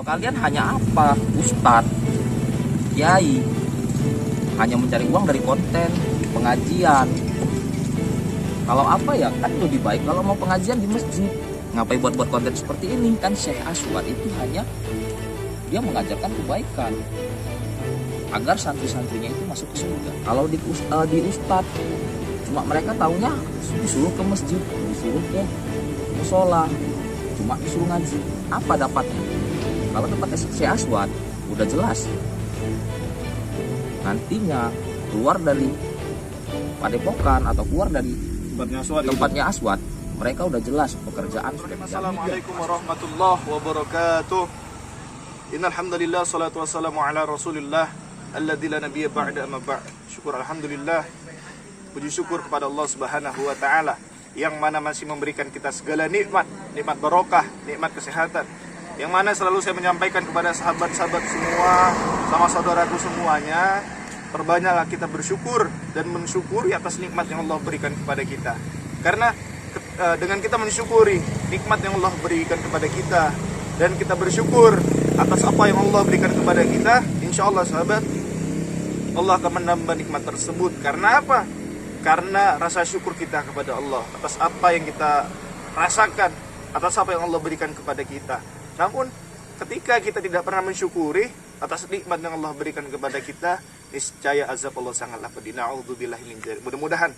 kalian hanya apa? Ustadz, kiai, hanya mencari uang dari konten pengajian. Kalau apa ya, kan lebih baik kalau mau pengajian di masjid. Ngapain buat konten seperti ini? Kan Syekh Aswad itu hanya dia mengajarkan kebaikan agar santri-santrinya itu masuk ke surga. Kalau di ustadz, cuma mereka taunya disuruh ke masjid, disuruh ke musola, cuma disuruh ngaji. Apa dapatnya? Kalau dapatnya Syekh Aswad udah jelas, nantinya keluar dari padepokan atau keluar dari tempatnya Aswad, mereka udah jelas pekerjaan sudah. Assalamualaikum warahmatullahi wabarakatuh. Innal hamdalillah salatu wassalamu ala Rasulillah alladzi la nabiyya ba'da amma ba'd. Syukur alhamdulillah, puji syukur kepada Allah Subhanahu wa taala yang mana masih memberikan kita segala nikmat barokah, nikmat kesehatan. Yang mana selalu saya menyampaikan kepada sahabat-sahabat semua, sama saudaraku semuanya, perbanyaklah kita bersyukur dan mensyukuri atas nikmat yang Allah berikan kepada kita. Karena dengan kita mensyukuri nikmat yang Allah berikan kepada kita dan kita bersyukur atas apa yang Allah berikan kepada kita, insya Allah sahabat, Allah akan menambah nikmat tersebut. Karena apa? Karena rasa syukur kita kepada Allah atas apa yang kita rasakan, atas apa yang Allah berikan kepada kita. Namun ketika kita tidak pernah mensyukuri atas nikmat yang Allah berikan kepada kita, niscaya azab Allah sangatlah pedih. Na'udzubillahi min dzalik. Mudah-mudahan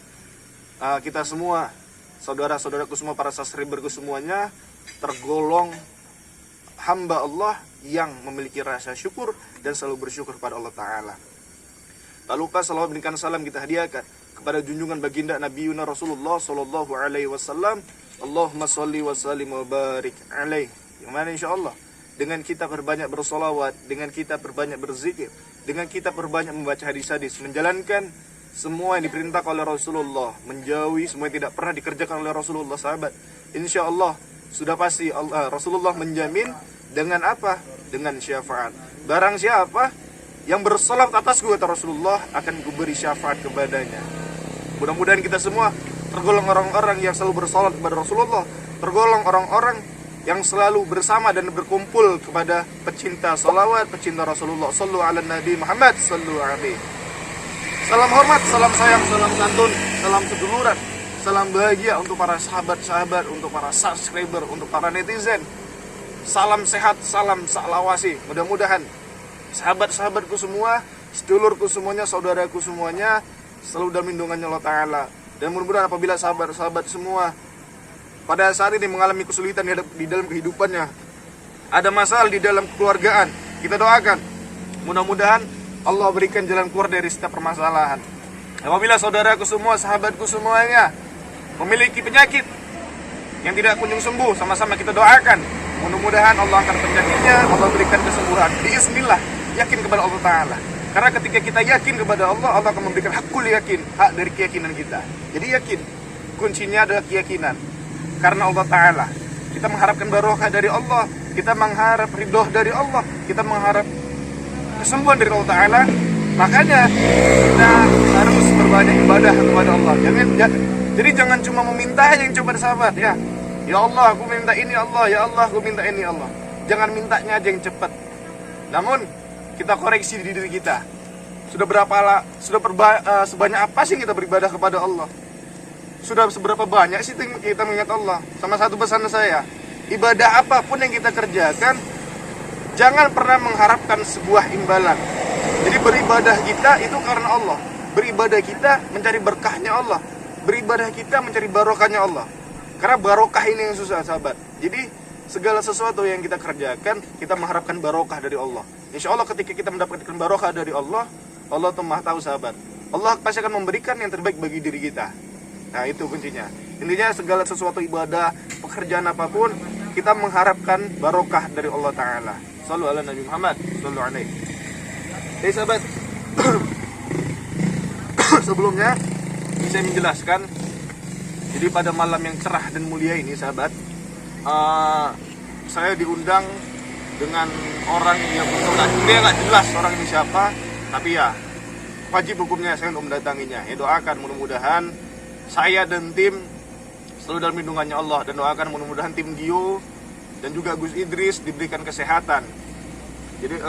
kita semua, saudara-saudaraku semua, para subscriberku semuanya, tergolong hamba Allah yang memiliki rasa syukur dan selalu bersyukur kepada Allah Ta'ala. Tak lupa selalu berikan salam kita hadiahkan kepada junjungan baginda Nabi Yuna Rasulullah Sallallahu Alaihi Wasallam. Allahumma salli wa sallim wa barik alaih. Yang mana insya Allah dengan kita berbanyak bersolawat, dengan kita berbanyak berzikir, dengan kita berbanyak membaca hadis-hadis, menjalankan semua yang diperintahkan oleh Rasulullah, menjauhi semua yang tidak pernah dikerjakan oleh Rasulullah, sahabat, insya Allah sudah pasti Rasulullah menjamin dengan apa? Dengan syafaat. Barang siapa yang bersolawat atasku, kata Rasulullah, akan kuberi syafaat kepadanya. Mudah-mudahan kita semua tergolong orang-orang yang selalu bersolawat kepada Rasulullah, tergolong orang-orang yang selalu bersama dan berkumpul kepada pecinta salawat, pecinta Rasulullah. Sallu ala Nabi Muhammad, sallu alaihi. Salam hormat, salam sayang, salam santun, salam keduluran, salam bahagia untuk para sahabat-sahabat, untuk para subscriber, untuk para netizen. Salam sehat, salam salawasi. Mudah-mudahan sahabat-sahabatku semua, sedulurku semuanya, saudaraku semuanya selalu dalam lindungannya Allah Ta'ala. Dan mudah-mudahan apabila sahabat-sahabat semua pada saat ini mengalami kesulitan di dalam kehidupannya, ada masalah di dalam kekeluargaan, kita doakan mudah-mudahan Allah berikan jalan keluar dari setiap permasalahan. Apabila saudaraku semua, sahabatku semuanya memiliki penyakit yang tidak kunjung sembuh, sama-sama kita doakan mudah-mudahan Allah angkat penyakitnya, Allah berikan kesembuhan. Bismillah, yakin kepada Allah Ta'ala. Karena ketika kita yakin kepada Allah, Allah akan memberikan hakul yakin, hak dari keyakinan kita. Jadi yakin, kuncinya adalah keyakinan. Karena Allah Ta'ala, kita mengharapkan barokah dari Allah, kita mengharap ridho dari Allah, kita mengharap kesembuhan dari Allah Ta'ala. Makanya kita harus berbanyak ibadah kepada Allah. Jadi jangan cuma meminta yang coba sahabat, ya Allah aku minta ini, Allah ya Allah aku minta ini, Allah. Jangan mintanya aja yang cepat. Namun kita koreksi di diri kita. Sebanyak apa sih kita beribadah kepada Allah? Sudah seberapa banyak sih kita mengingat Allah? Sama satu pesan saya, ibadah apapun yang kita kerjakan, jangan pernah mengharapkan sebuah imbalan. Jadi beribadah kita itu karena Allah. Beribadah kita mencari berkahnya Allah. Beribadah kita mencari barokahnya Allah. Karena barokah ini yang susah, sahabat. Jadi segala sesuatu yang kita kerjakan, kita mengharapkan barokah dari Allah. Insya Allah ketika kita mendapatkan barokah dari Allah, Allah itu maha tahu, sahabat. Allah pasti akan memberikan yang terbaik bagi diri kita. Nah itu kuncinya. Intinya segala sesuatu ibadah, pekerjaan apapun, kita mengharapkan barokah dari Allah Ta'ala. Sallu ala Nabi Muhammad, sallu alaihi. Jadi sahabat, sebelumnya saya menjelaskan, jadi pada malam yang cerah dan mulia ini sahabat, saya diundang dengan orang yang dia nggak jelas orang ini siapa, tapi ya wajib hukumnya saya untuk mendatanginya. Ya doakan mudah-mudahan saya dan tim selalu dalam lindungannya Allah, dan doakan mudah-mudahan tim Dio dan juga Gus Idris diberikan kesehatan, Jadi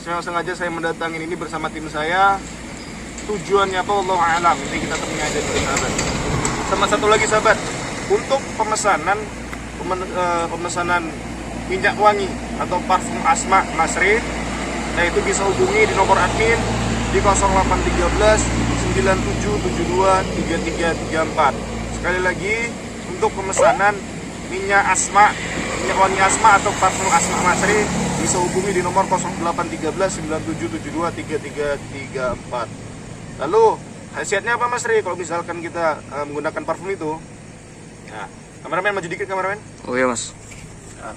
sengaja saya mendatangin ini bersama tim saya. Tujuannya apa Allah alam. Ini kita temunya aja di sahabat. Sama satu lagi sahabat, untuk pemesanan minyak wangi atau parfum Asma Masri, nah itu bisa hubungi di nomor admin di 0813 9772 3334. Sekali lagi, untuk pemesanan minyak wangi Asma atau parfum Asma Masri bisa hubungi di nomor 0813 9772 3334. Lalu khasiatnya apa Mas Ri kalau misalkan kita menggunakan parfum itu? Nah, kameramen maju dikit kameramen. Oh iya Mas. Nah,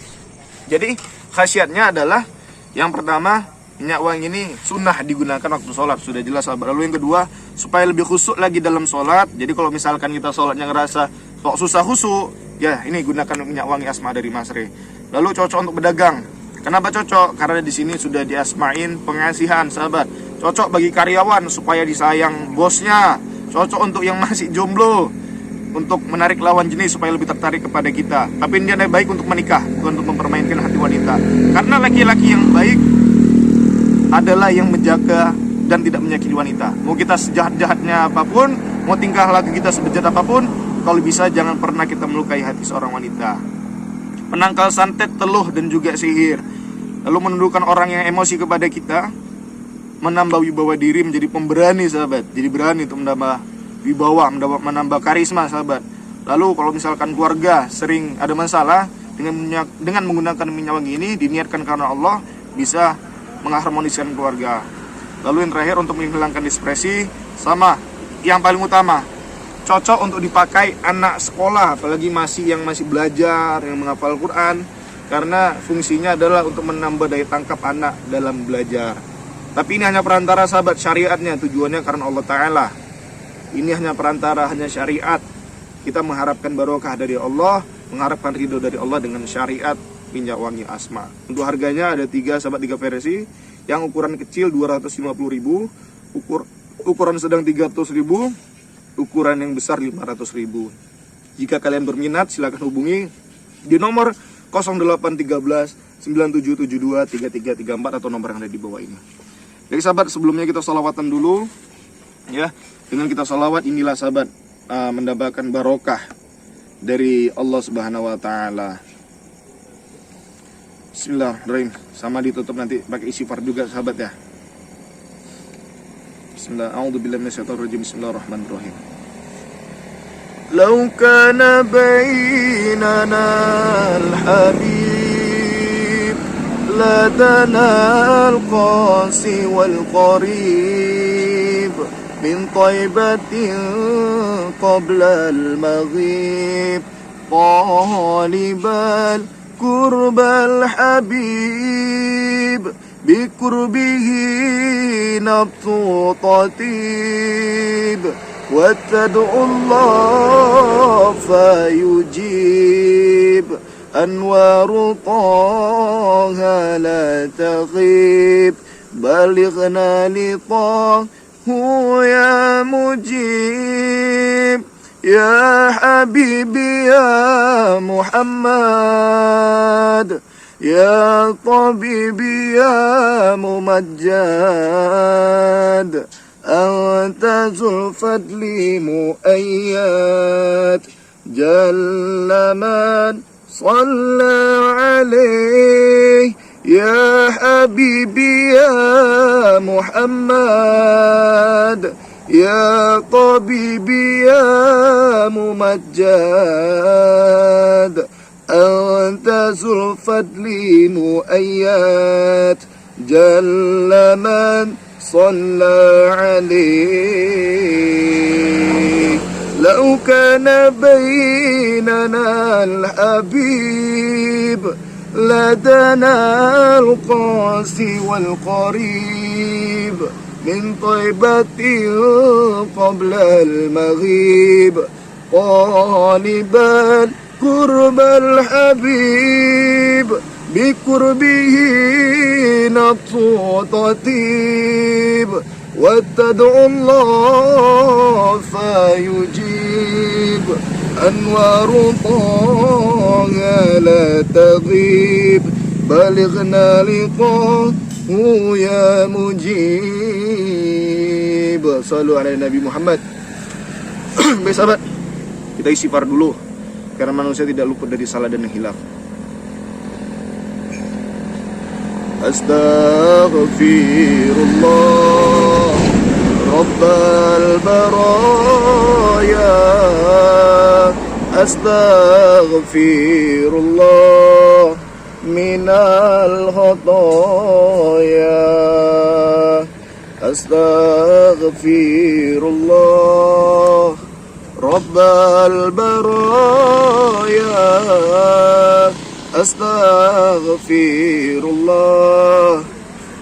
jadi khasiatnya adalah yang pertama, minyak wangi ini sunnah digunakan waktu sholat, sudah jelas sahabat. Lalu yang kedua, supaya lebih khusyuk lagi dalam sholat. Jadi kalau misalkan kita sholatnya ngerasa kok susah khusyuk, ya ini gunakan minyak wangi Asma dari Mas Ri. Lalu cocok untuk berdagang. Kenapa cocok? Karena di sini sudah diasmain pengasihan sahabat. Cocok bagi karyawan supaya disayang bosnya. Cocok untuk yang masih jomblo, untuk menarik lawan jenis supaya lebih tertarik kepada kita. Tapi ini adalah baik untuk menikah, bukan untuk mempermainkan hati wanita. Karena laki-laki yang baik adalah yang menjaga dan tidak menyakiti wanita. Mau kita sejahat-jahatnya apapun, mau tingkah laku kita sebejat apapun, kalau bisa jangan pernah kita melukai hati seorang wanita. Penangkal santet, teluh, dan juga sihir. Lalu menundukkan orang yang emosi kepada kita, menambah wibawa diri menjadi pemberani sahabat. Jadi berani untuk menambah wibawa, menambah karisma sahabat. Lalu kalau misalkan keluarga sering ada masalah, dengan menggunakan minyak wangi ini diniatkan karena Allah, bisa mengharmoniskan keluarga. Lalu yang terakhir, untuk menghilangkan depresi, sama yang paling utama, cocok untuk dipakai anak sekolah, apalagi yang masih belajar, yang menghafal Quran, karena fungsinya adalah untuk menambah daya tangkap anak dalam belajar. Tapi ini hanya perantara sahabat, syariatnya tujuannya karena Allah Ta'ala. Ini hanya perantara, hanya syariat. Kita mengharapkan barokah dari Allah, mengharapkan ridho dari Allah dengan syariat minyak wangi Asma. Untuk harganya ada tiga versi. Yang ukuran kecil 250.000, ukuran sedang 300.000, ukuran yang besar 500.000. Jika kalian berminat, silakan hubungi di nomor 0813 9772 3334 atau nomor yang ada di bawah ini. Jadi sahabat, sebelumnya kita sholawatan dulu ya. Dengan kita sholawat, inilah sahabat mendapatkan barokah dari Allah Subhanahu wa Ta'ala. Bismillahirrahmanirrahim. Sama ditutup nanti pakai istighfar juga sahabat ya. Bismillah. A'udzubillahi minasyaitonirrajim. Bismillahirrahmanirrahim. Law kana bainana al-habib ladana al-qasi wal-qarib min taibatin qabla al-maghib talibal kurbal habib bikurbihi nabtu tatib واتدعوا الله فيجيب أنوار طه لا تغيب بلغنا لطه يا مجيب يا حبيبي يا محمد يا طبيبي يا ممجد أنت ذو الفضل مؤيد جل من صلى عليه يا حبيبي يا محمد يا طبيبي يا ممجد أنت ذو الفضل مؤيد جل من صلى عليه لو كان بيننا الحبيب لدنا القاسي والقريب من طيبة قبل المغيب طالبا قرب الحبيب بقربه نبض تطيب واتدعوا الله فيجيب أنوار طه لا تغيب balighna liqahu ya mujib. Sallu ala Nabi Muhammad. Baik sahabat, kita istighfar dulu karena manusia tidak luput dari salah dan hilaf. Astaghfirullah Rabbal baraya. Astaghfirullah minal khataya. Astaghfirullah Rabbal baraya. Astaghfirullah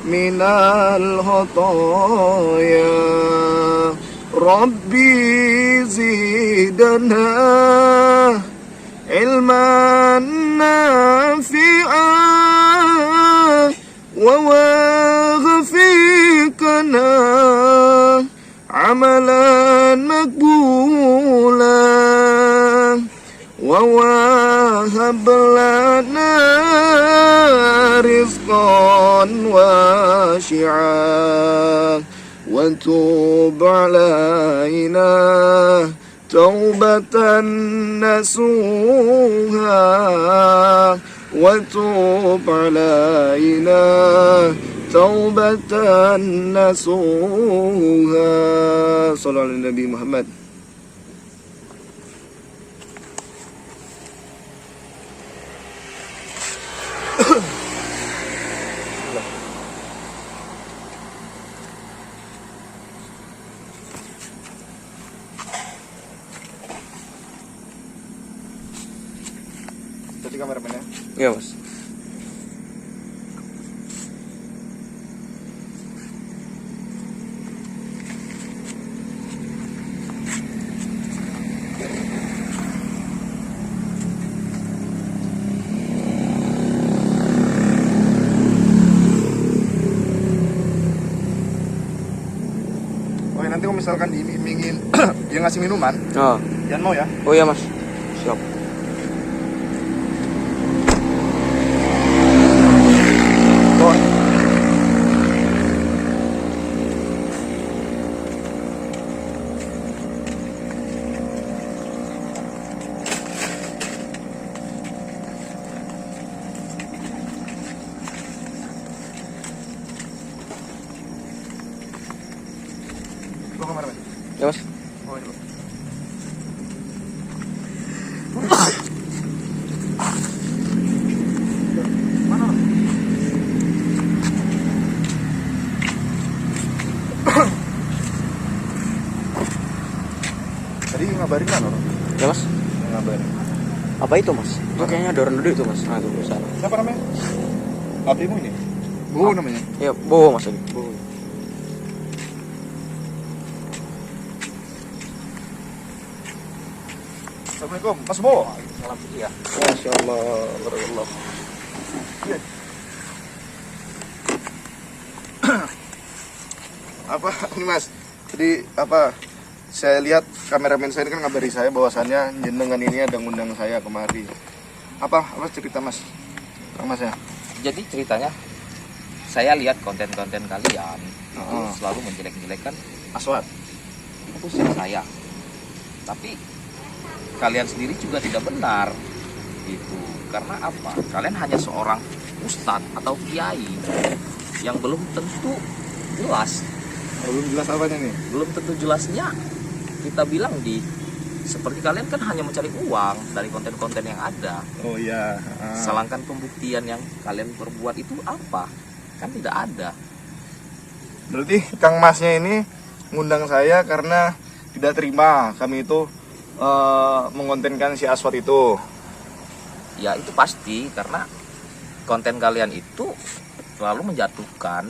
minal khataya. Rabbi zidna ilman nafi'an wa waghfiqna amalan makbulan wa wahab lana rizqan wasi'an wa tub alaina taubatan nasuha wa tub alaina taubatan nasuha. Sallallahu alaihi Nabi Muhammad. Jadi kameramennya. Iya mas. Oke, nanti kalau misalkan diiming-imingin dia ngasih minuman, Oh, jangan mau ya. oh iya mas. Siap. Lo kameramen. Ya mas. Oh, ini. Mana? Tadi ngabarin kan orang? Ya mas. Ngabarin. Apa itu mas? Itu kayaknya ada orang duduk itu mas. Nah itu sana. Siapa namanya? Abimu ini? Bu namanya. Ya bawa mas lagi. Bawa. Assalamualaikum, Mas Bo. Salam ya. Masya Allah, barakallah. Iya. Apa ini Mas? Jadi apa? Saya lihat kameramen saya ini kan ngabari saya bahwasannya jenengan ini ada ngundang saya kemari. Apa cerita Mas? Mas ya? Jadi ceritanya saya lihat konten-konten kalian itu Oh. selalu menjelek-jelekan Aswad. itu saya. Tapi kalian sendiri juga tidak benar itu. Karena apa? Kalian hanya seorang ustadz atau kiai yang belum tentu jelas. Belum jelas apanya nih? Belum tentu jelasnya kita bilang di seperti kalian kan hanya mencari uang dari konten-konten yang ada. Oh iya. Selangkan pembuktian yang kalian perbuat itu apa? Kan tidak ada. Berarti Kang Masnya ini ngundang saya karena tidak terima kami itu mengontenkan si Aswad itu. Ya itu pasti karena konten kalian itu selalu menjatuhkan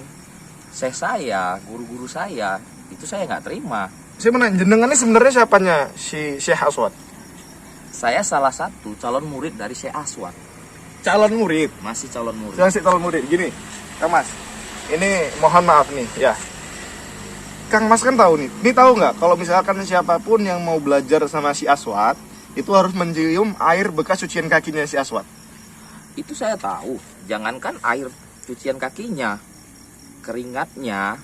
saya, guru-guru saya. Itu saya nggak terima. Saya menanya, jenengan ini sebenarnya siapanya si Syekh Aswad? Saya salah satu calon murid dari Syekh Aswad. Calon murid. Masih calon murid. Jangan sih calon murid. Gini, Kang Mas. Ini mohon maaf nih, ya. Kang Mas kan tahu nih. Ini tahu nggak kalau misalkan siapapun yang mau belajar sama si Aswad itu harus mencium air bekas cucian kakinya si Aswad. Itu saya tahu. Jangankan air cucian kakinya, keringatnya,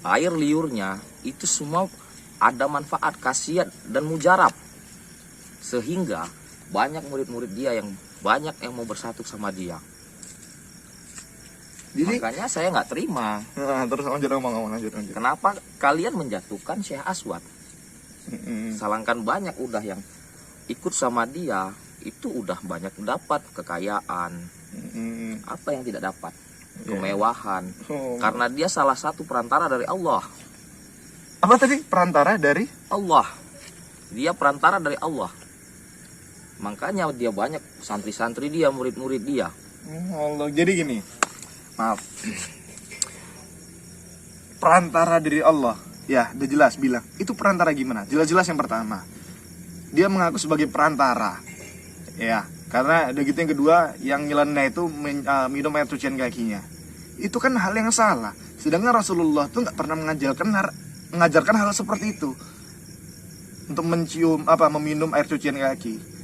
air liurnya, itu semua ada manfaat, khasiat dan mujarab. Sehingga banyak murid-murid dia yang banyak yang mau bersatu sama dia. Jadi Makanya saya nggak terima. terus lanjut. Kenapa kalian menjatuhkan Syekh Aswad? Salangkan banyak udah yang ikut sama dia, itu udah banyak dapat kekayaan. Apa yang tidak dapat? Kemewahan. Karena dia salah satu perantara dari Allah. Apa tadi? Perantara dari Allah. Dia perantara dari Allah. Makanya dia banyak santri-santri dia, murid-murid dia. Allah. Jadi gini, maaf, perantara dari Allah. Ya, udah jelas bilang. Itu perantara gimana? Jelas-jelas yang pertama, dia mengaku sebagai perantara. Ya, karena ada gitu yang kedua, yang nyeleneh itu minum air cucian kakinya. Itu kan hal yang salah. Sedangkan Rasulullah tuh nggak pernah mengajarkan hal seperti itu. Untuk meminum air cucian kaki.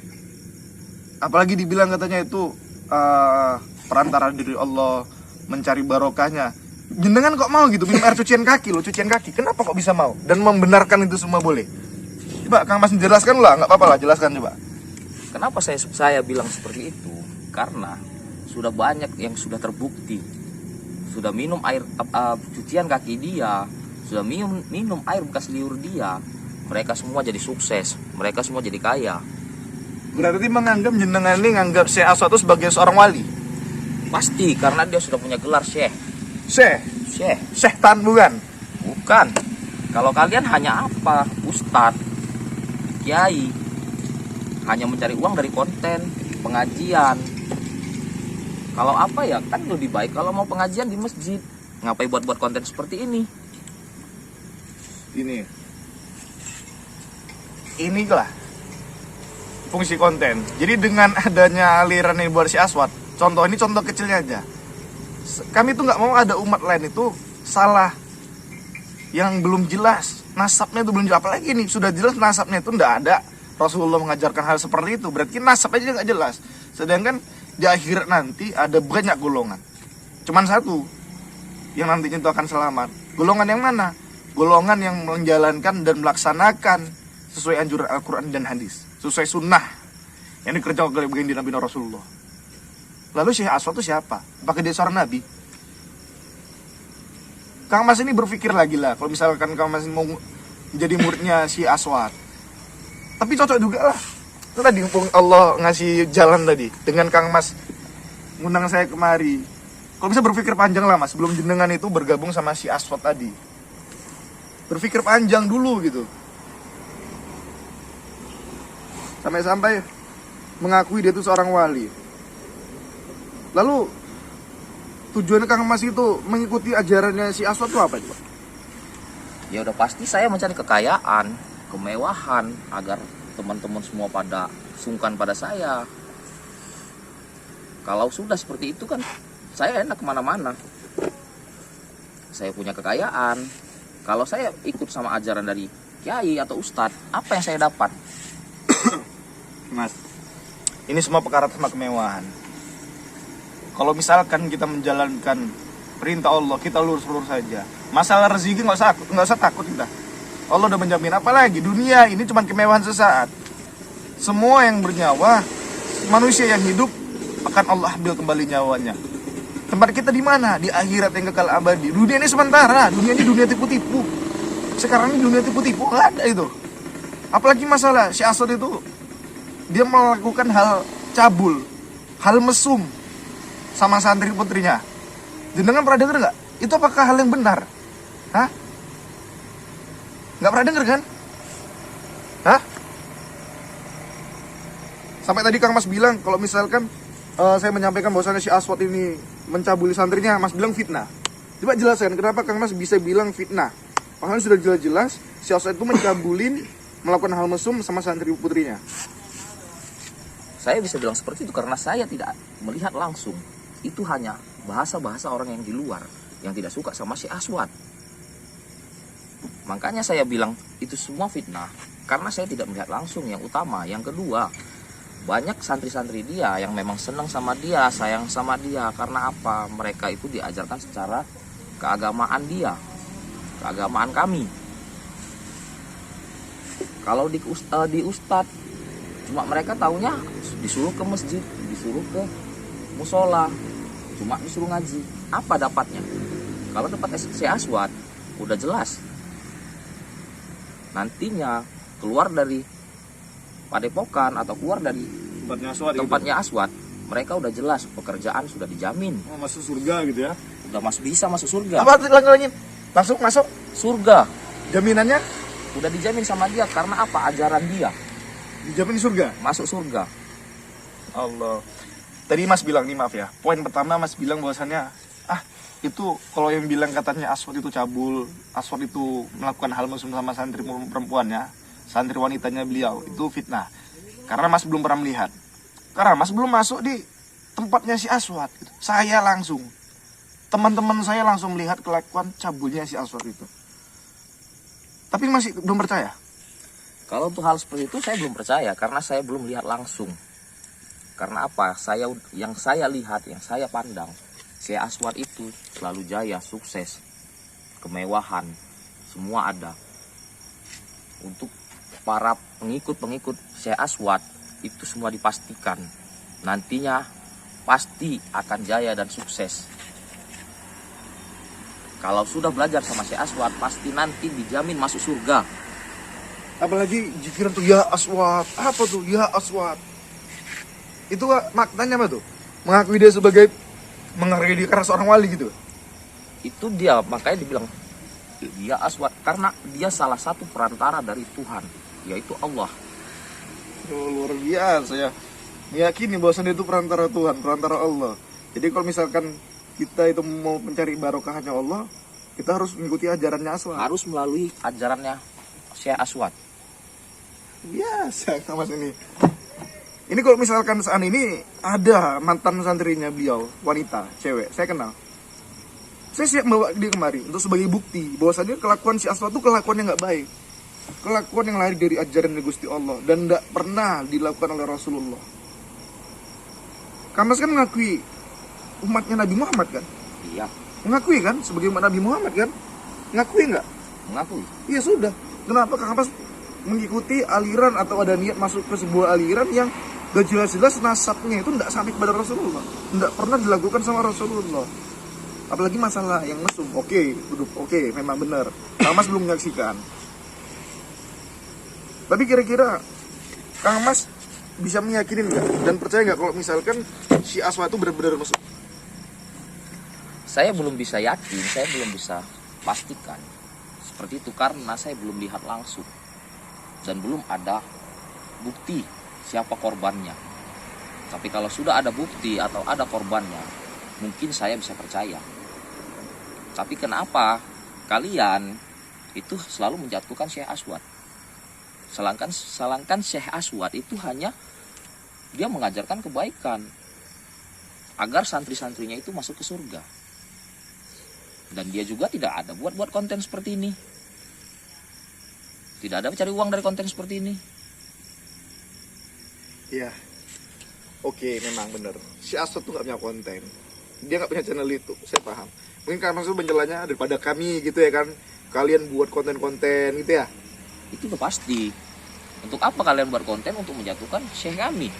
Apalagi dibilang katanya itu perantara dari Allah, mencari barokahnya. Jenengan kok mau gitu minum air cucian kaki loh, cucian kaki. Kenapa kok bisa mau dan membenarkan itu semua boleh? Coba Kang Mas jelaskan lah, nggak apa-apa lah, jelaskan coba. Kenapa saya bilang seperti itu? Karena sudah banyak yang sudah terbukti, sudah minum air cucian kaki dia, sudah minum air bekas liur dia, mereka semua jadi sukses, mereka semua jadi kaya. Berarti menganggap jenengan ini nganggap Syekh Aswad itu sebagai seorang wali. Pasti, karena dia sudah punya gelar Syekh. Syekh Tan bukan? Bukan. Kalau kalian hanya apa? Ustadz, kiai, hanya mencari uang dari konten, pengajian. Kalau apa ya, kan lebih baik kalau mau pengajian di masjid. Ngapain buat konten seperti ini? Ini lah fungsi konten. Jadi dengan adanya aliran ini buat si Aswad, ini contoh kecilnya aja. Kami tuh nggak mau ada umat lain itu salah, yang belum jelas nasabnya itu belum jelas. Apalagi ini sudah jelas nasabnya itu nggak ada. Rasulullah mengajarkan hal seperti itu, berarti nasab aja nggak jelas. Sedangkan di akhirat nanti ada banyak golongan, cuman satu yang nantinya itu akan selamat. Golongan yang mana? Golongan yang menjalankan dan melaksanakan sesuai anjuran Al-Quran dan hadis, sesuai sunnah yang dikerjakan oleh baginda Nabi Rasulullah. Lalu Syekh Aswad itu siapa? Apakah dia seorang nabi? Kang Mas ini berpikir lagi lah, kalau misalkan Kang Mas mau menjadi muridnya si Aswad, tapi cocok juga lah. Itu tadi Allah ngasih jalan tadi dengan Kang Mas ngundang saya kemari. Kalau bisa berpikir panjang lah Mas, sebelum jenengan itu bergabung sama si Aswad tadi. Berpikir panjang dulu gitu. Sampai-sampai mengakui dia itu seorang wali. Lalu tujuan Kang Mas itu mengikuti ajarannya si Aswad itu apa coba? Ya udah pasti saya mencari kekayaan, kemewahan, agar teman-teman semua pada sungkan pada saya. Kalau sudah seperti itu kan saya enak kemana-mana. Saya punya kekayaan. Kalau saya ikut sama ajaran dari kiai atau ustadz, apa yang saya dapat? Mas, ini semua perkara sama kemewahan. Kalau misalkan kita menjalankan perintah Allah, kita lurus-lurus saja. Masalah rezeki nggak usah takut kita. Allah udah menjamin. Apalagi dunia ini cuma kemewahan sesaat. Semua yang bernyawa, manusia yang hidup akan Allah ambil kembali nyawanya. Tempat kita di mana? Di akhirat yang kekal abadi. Dunia ini sementara. Dunia ini dunia tipu-tipu. Sekarang ini dunia tipu-tipu, nggak ada itu. Apalagi masalah si Aswad itu, dia melakukan hal cabul, hal mesum sama santri putrinya. Jenengan pernah dengar nggak? Itu apakah hal yang benar? Hah? Nggak pernah dengar kan? Hah? Sampai tadi Kang Mas bilang kalau misalkan saya menyampaikan bahwasannya si Aswad ini mencabuli santrinya, Mas bilang fitnah. Coba jelaskan kenapa Kang Mas bisa bilang fitnah? Padahal sudah jelas-jelas si Aswad itu mencabulin, melakukan hal mesum sama santri putrinya. Saya bisa bilang seperti itu karena saya tidak melihat langsung. Itu hanya bahasa-bahasa orang yang di luar, yang tidak suka sama si Aswad. Makanya saya bilang itu semua fitnah, karena saya tidak melihat langsung yang utama. Yang kedua, banyak santri-santri dia yang memang senang sama dia, sayang sama dia. Karena apa? Mereka itu diajarkan secara keagamaan dia, keagamaan kami. Kalau di ustadz, cuma mereka taunya disuruh ke masjid, disuruh ke musola, cuma disuruh ngaji. Apa dapatnya? Kalau dapat Syekh Aswad, udah jelas. Nantinya keluar dari padepokan atau keluar dari tempatnya Aswad, mereka udah jelas pekerjaan sudah dijamin. Oh, masuk surga gitu ya? Udah bisa masuk surga. Apa lagi? Langsung masuk Surga. jaminannya? Udah dijamin sama dia. Karena apa? Ajaran dia. Dijamin surga. Masuk surga. Allah. Tadi Mas bilang nih, maaf ya. Poin pertama Mas bilang bahwasannya itu kalau yang bilang katanya Aswad itu cabul, Aswad itu melakukan hal mesum sama santri perempuannya, santri wanitanya beliau, itu fitnah. Karena Mas belum pernah melihat. Karena Mas belum masuk di tempatnya si Aswad gitu. Saya langsung, teman-teman saya langsung melihat kelakuan cabulnya si Aswad itu. Tapi masih belum percaya. Kalau untuk hal seperti itu saya belum percaya karena saya belum lihat langsung. Karena apa? Yang saya lihat, yang saya pandang, Syekh Aswad itu selalu jaya, sukses, kemewahan, semua ada. Untuk para pengikut Syekh Aswad itu semua dipastikan nantinya pasti akan jaya dan sukses. Kalau sudah belajar sama Syekh Aswad, pasti nanti dijamin masuk surga. Apalagi jikiran tuh ya Aswad. Apa tuh ya Aswad? Itu maknanya apa tuh? Mengakui dia sebagai, menghargai dia karena seorang wali gitu. Itu dia, makanya dibilang dia Aswad karena dia salah satu perantara dari Tuhan, yaitu Allah. Oh, luar biasa ya. Meyakini bahwasannya itu perantara Tuhan, perantara Allah. Jadi kalau misalkan kita itu mau mencari barokahnya Allah, kita harus mengikuti ajarannya Aswad. Harus melalui ajarannya Syekh Aswad. Biasa Mas ini. Ini kalau misalkan saat ini ada mantan santrinya beliau, wanita, cewek, saya kenal. Saya siap bawa dia kemari untuk sebagai bukti bahwasanya kelakuan si Aswad itu kelakuan yang nggak baik, kelakuan yang lari dari ajaran Gusti Allah dan tidak pernah dilakukan oleh Rasulullah. Kamas kan mengakui umatnya Nabi Muhammad kan? Iya, Mengakui kan sebagai umat Nabi Muhammad kan? Mengakui nggak? mengakui. Iya sudah. Kenapa Kang Kamas mengikuti aliran atau ada niat masuk ke sebuah aliran yang gak jelas-jelas nasabnya itu tidak sampai kepada Rasulullah, tidak pernah dilakukan sama Rasulullah. Apalagi masalah yang mesum, oke, memang benar. Kang Mas belum menyaksikan. Tapi kira-kira Kang Mas bisa meyakinin nggak dan percaya nggak kalau misalkan si Aswad itu benar-benar mesum? Saya belum bisa yakin, saya belum bisa pastikan seperti itu karena saya belum lihat langsung dan belum ada bukti siapa korbannya. Tapi kalau sudah ada bukti atau ada korbannya, mungkin saya bisa percaya. Tapi kenapa kalian itu selalu menjatuhkan Syekh Aswad? Salahkan Syekh Aswad itu hanya dia mengajarkan kebaikan agar santri-santrinya itu masuk ke surga. Dan dia juga tidak ada buat konten seperti ini. Tidak ada mencari uang dari konten seperti ini. Iya. Oke, memang benar. Si Aswad tuh gak punya konten. Dia gak punya channel itu, saya paham. Mungkin kan maksud penjelasannya daripada kami gitu ya kan. Kalian buat konten-konten gitu ya. Itu udah pasti. Untuk apa kalian buat konten untuk menjatuhkan Syekh kami?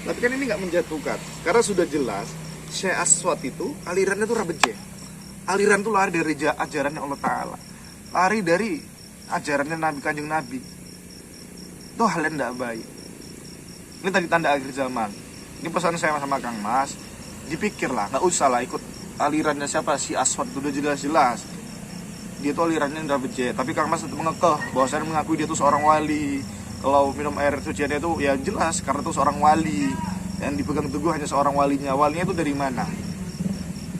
Tapi kan ini gak menjatuhkan. Karena sudah jelas Syekh Aswad itu alirannya tuh rabeje. Aliran tuh lari dari ajarannya Allah Ta'ala. Lari dari ajarannya Nabi, Kanjeng Nabi. Itu hal yang gak baik. Ini tadi tanda akhir zaman. Ini pesan saya sama Kang Mas. Dipikirlah, nggak usah lah ikut alirannya siapa si Aswad. Udah jelas-jelas dia tuh alirannya Indra Beje. Tapi Kang Mas mengekeh bahwa saya mengakui dia tuh seorang wali. Kalau minum air suciannya itu ya jelas karena itu seorang wali. Yang dipegang teguh hanya seorang walinya. Walinya itu dari mana?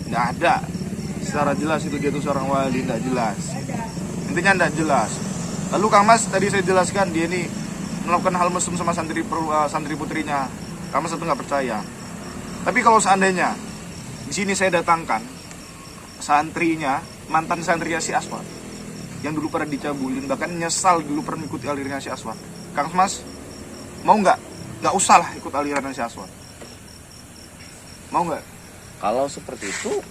Nggak ada. Secara jelas itu dia tuh seorang wali, nggak jelas. Intinya nggak jelas. Lalu Kang Mas tadi saya jelaskan dia ini melakukan hal mesum sama santri putrinya. Kang Mas itu nggak percaya. Tapi kalau seandainya di sini saya datangkan santrinya, mantan santrinya si Aswad yang dulu pernah dicabulin, bahkan nyesal dulu pernah mengikuti alirannya si Aswad. Kang Mas mau nggak Gak usah lah ikut aliran si Aswad. Mau nggak? Kalau seperti itu,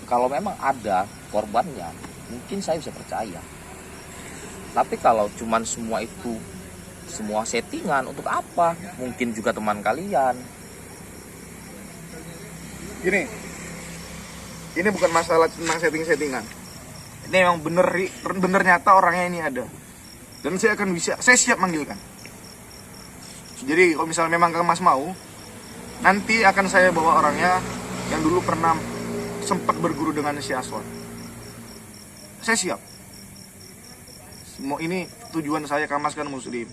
kalau memang ada korbannya, mungkin saya bisa percaya. Tapi kalau cuman semua itu, semua settingan, untuk apa? Mungkin juga teman kalian. Gini, ini bukan masalah tentang setting-settingan. Ini emang bener nyata orangnya ini ada. Dan saya siap manggilkan. Jadi kalau misalnya memang Kang Mas mau, nanti akan saya bawa orangnya yang dulu pernah sempat berguru dengan si Aswad. Saya siap. Semua ini tujuan saya, Kang Mas kan muslim.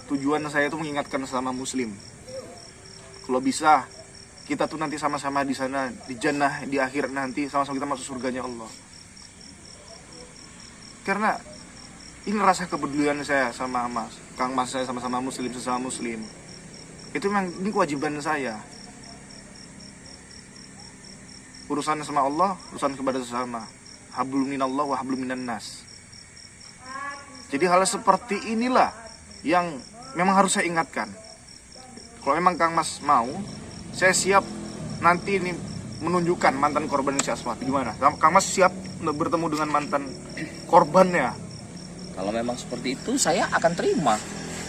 Tujuan saya itu mengingatkan sama muslim. Kalau bisa kita tuh nanti sama-sama di sana, di jannah, di akhirat nanti sama-sama kita masuk surganya Allah. Karena ini rasa kepedulian saya sama Mas, Kang Mas, saya sama-sama muslim, sesama muslim. Itu memang ini kewajiban saya. Urusan sama Allah, urusan kepada sesama. Hablum minallah wa hablum minan nas. Jadi hal seperti inilah yang memang harus saya ingatkan. Kalau memang Kang Mas mau, saya siap nanti ini menunjukkan mantan korban si Aswad. Gimana? Kang Mas siap bertemu dengan mantan korbannya? Kalau memang seperti itu, saya akan terima.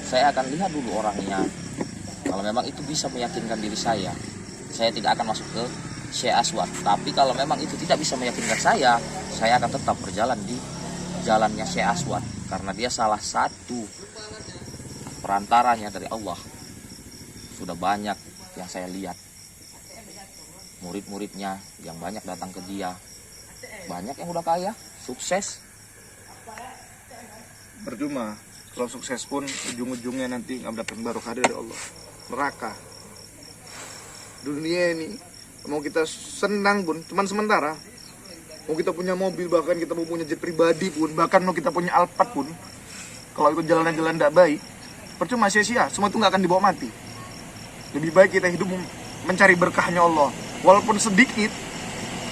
Saya akan lihat dulu orangnya. Kalau memang itu bisa meyakinkan diri saya tidak akan masuk ke Syekh Aswad. Tapi kalau memang itu tidak bisa meyakinkan saya akan tetap berjalan di jalannya Syekh Aswad. Karena dia salah satu perantaranya dari Allah. Sudah banyak yang saya lihat. Murid-muridnya yang banyak datang ke dia. Banyak yang udah kaya, sukses. Percuma. Kalau sukses pun ujung-ujungnya nanti nggak mendapatkan barokah dari Allah. Neraka. Dunia ini mau kita senang pun cuman sementara. Mau kita punya mobil, bahkan kita mau punya jet pribadi pun, bahkan mau kita punya Alphard pun, kalau itu jalan-jalan tidak baik, percuma, sia-sia. Semua itu nggak akan dibawa mati. Lebih baik kita hidup mencari berkahnya Allah, walaupun sedikit,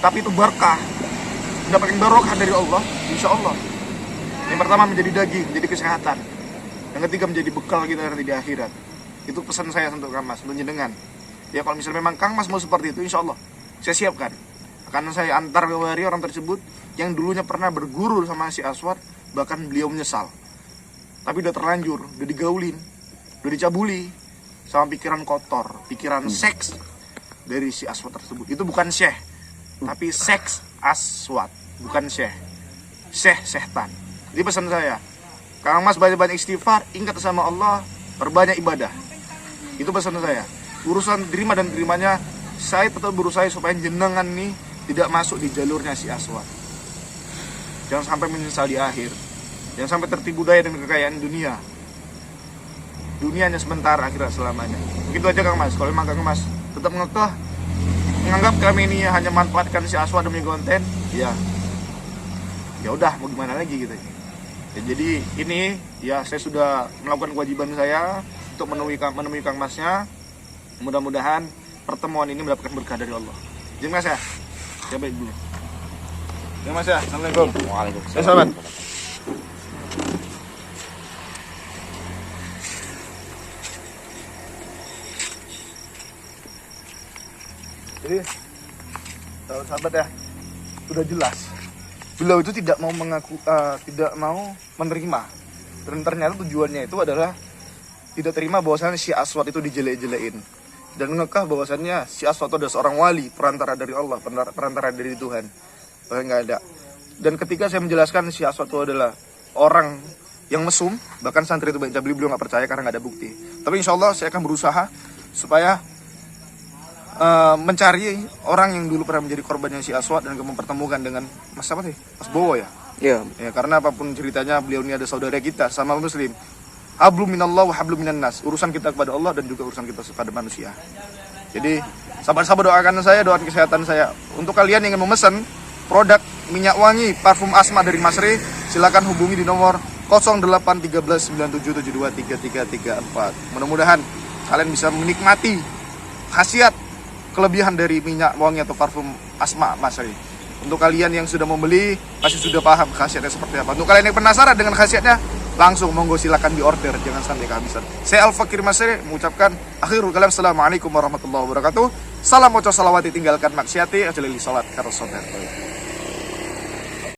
tapi itu berkah, mendapatkan barokah dari Allah, insya Allah. Yang pertama menjadi daging, menjadi kesehatan. Yang ketiga menjadi bekal kita nanti di akhirat. Itu pesan saya untuk Kang Mas, untuk jenengan. Ya kalau misalnya memang Kang Mas mau seperti itu, insya Allah saya siapkan. Akan saya antar kemari orang tersebut yang dulunya pernah berguru sama si Aswad, bahkan beliau menyesal. Tapi udah terlanjur, udah digaulin, udah dicabuli sama pikiran kotor, pikiran seks dari si Aswad tersebut. Itu bukan syekh, tapi seks Aswad, bukan syekh. Syekh setan. Jadi pesan saya, Kang Mas banyak-banyak istighfar, ingat sama Allah, perbanyak ibadah. Itu pesan saya. Urusan terima dan terimanya, saya tetap berusaha supaya jenengan nih tidak masuk di jalurnya si Aswad. Jangan sampai menyesal di akhir. Jangan sampai tertipu daya dengan kekayaan dunia. Dunia hanya sebentar, akhirat selamanya. Begitu aja Kang Mas. Kalau memang Kang Mas tetap ngekeh menganggap kami ini hanya manfaatkan si Aswad demi konten, ya udah, mau gimana lagi gitu. Ya, jadi ini ya saya sudah melakukan kewajiban saya untuk menemui Kang Masnya. Mudah-mudahan pertemuan ini mendapatkan berkah dari Allah. Jadi Mas ya, saya baik dulu. Ya Mas ya, Assalamualaikum. Waalaikumsalam. Ya sahabat. Jadi, sahabat ya, sudah jelas. Beliau itu tidak mau tidak mau menerima. Dan ternyata tujuannya itu adalah tidak terima bahwasannya si Aswad itu dijelek-jelekin. Dan ngekah bahwasannya si Aswad itu adalah seorang wali, perantara dari Allah, perantara dari Tuhan. Bahkan nggak ada. Dan ketika saya menjelaskan si Aswad itu adalah orang yang mesum, bahkan santri itu banyak beliau nggak percaya karena nggak ada bukti. Tapi insya Allah saya akan berusaha supaya mencari orang yang dulu pernah menjadi korbannya si Aswad dan mempertemukan dengan Mas apa sih? Mas Bowo ya? Iya. Ya karena apapun ceritanya beliau ini ada saudara kita sama muslim. Hablum minallah wa hablum minan nas. Urusan kita kepada Allah dan juga urusan kita kepada manusia. Jadi sahabat-sahabat doakan saya, doakan kesehatan saya. Untuk kalian yang ingin memesan produk minyak wangi parfum Asma dari Mas Re, silakan hubungi di nomor 081397723334. Mudah-mudahan kalian bisa menikmati khasiat kelebihan dari minyak wangi atau parfum Asma Mas Re. Untuk kalian yang sudah membeli pasti sudah paham khasiatnya seperti apa. Untuk kalian yang penasaran dengan khasiatnya, langsung monggo silakan diorder, jangan sampai kehabisan. Saya Al-Fakir Masri mengucapkan akhirul kalam, assalamualaikum warahmatullahi wabarakatuh. Salam moco salawati, tinggalkan maksiati, ajali salat karo sodat.